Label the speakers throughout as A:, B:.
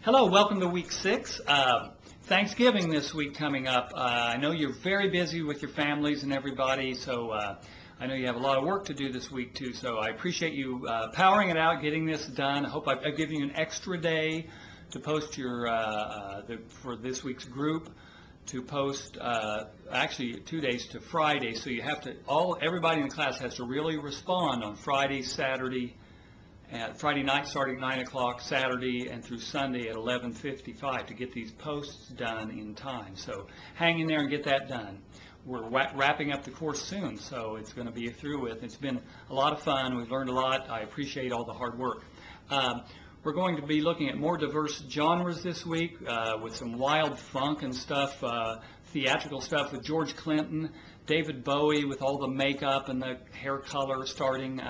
A: Hello, welcome to week 6. Thanksgiving this week coming up. I know you're very busy with your families and everybody, so I know you have a lot of work to do this week too, so I appreciate you powering it out, getting this done. I hope I've given you an extra day to post your for this week's group, to post actually 2 days to Friday, so you have to, everybody in the class has to really respond on Friday, Saturday, Friday night starting at 9 o'clock, Saturday and through Sunday at 11:55 to get these posts done in time. So hang in there and get that done. We're wrapping up the course soon, so it's going to be through with. It's been a lot of fun. We've learned a lot. I appreciate all the hard work. We're going to be looking at more diverse genres this week with some wild funk and stuff, theatrical stuff with George Clinton, David Bowie with all the makeup and the hair color starting.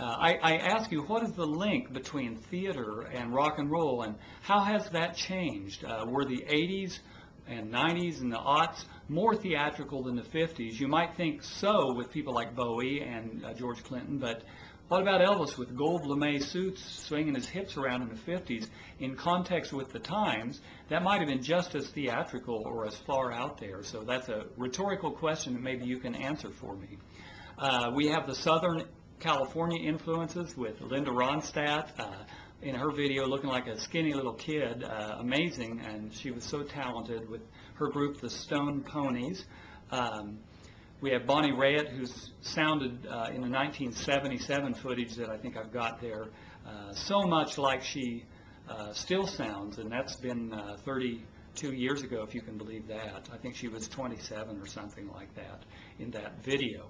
A: I ask you, what is the link between theater and rock and roll, and how has that changed? Were the 80s and 90s and the aughts more theatrical than the 50s? You might think so with people like Bowie and George Clinton, but what about Elvis with gold lame suits swinging his hips around in the 50s? In context with the times, that might have been just as theatrical or as far out there. So that's a rhetorical question that maybe you can answer for me. We have the Southern California influences with Linda Ronstadt in her video looking like a skinny little kid, amazing, and she was so talented with her group, the Stone Ponies. We have Bonnie Raitt, who's sounded in the 1977 footage that I think I've got there, so much like she still sounds, and that's been 32 years ago, if you can believe that. I think she was 27 or something like that in that video.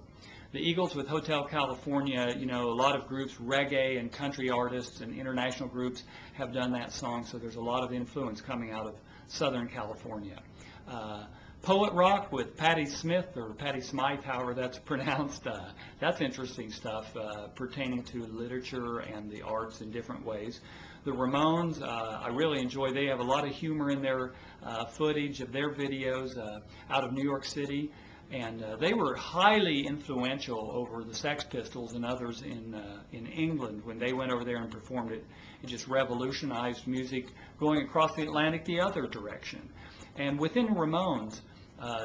A: The Eagles with Hotel California, you know, a lot of groups, reggae and country artists and international groups have done that song, so there's a lot of influence coming out of Southern California. Poet rock with Patti Smith, or Patti Smythe, however that's pronounced. That's interesting stuff pertaining to literature and the arts in different ways. The Ramones, I really enjoy. They have a lot of humor in their footage of their videos out of New York City. And they were highly influential over the Sex Pistols and others in England when they went over there and performed it. It just revolutionized music going across the Atlantic the other direction. And within Ramones,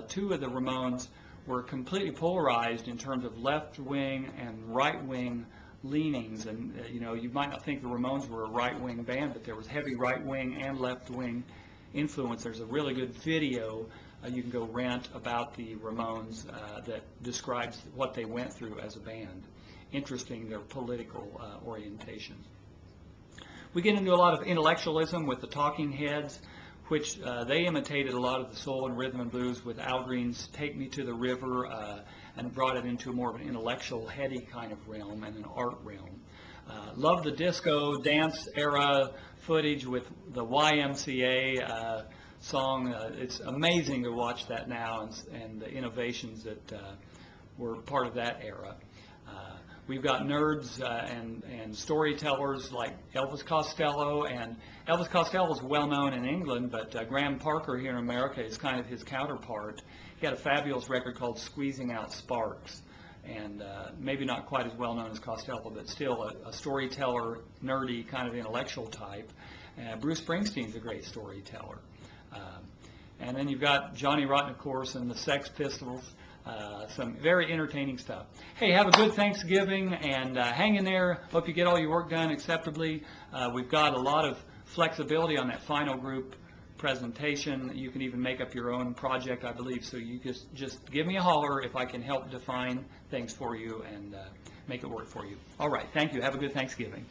A: two of the Ramones were completely polarized in terms of left-wing and right-wing leanings. And you know, you might not think the Ramones were a right-wing band, but there was heavy right-wing and left-wing influence. There's a really good video you can go rent about the Ramones that describes what they went through as a band. Interesting, their political orientation. We get into a lot of intellectualism with the Talking Heads, which they imitated a lot of the soul and rhythm and blues with Al Green's Take Me to the River and brought it into more of an intellectual, heady kind of realm and an art realm. Love the disco dance era footage with the YMCA song. It's amazing to watch that now and the innovations that were part of that era. We've got nerds and storytellers like Elvis Costello, and Elvis Costello is well known in England, but Graham Parker here in America is kind of his counterpart. He had a fabulous record called Squeezing Out Sparks, and maybe not quite as well known as Costello, but still a storyteller, nerdy, kind of intellectual type. Bruce Springsteen's a great storyteller. And then you've got Johnny Rotten, of course, and the Sex Pistols. Some very entertaining stuff. Hey, have a good Thanksgiving, and hang in there. Hope you get all your work done acceptably. We've got a lot of flexibility on that final group presentation. You can even make up your own project, I believe, so you just give me a holler if I can help define things for you and make it work for you. All right, thank you. Have a good Thanksgiving.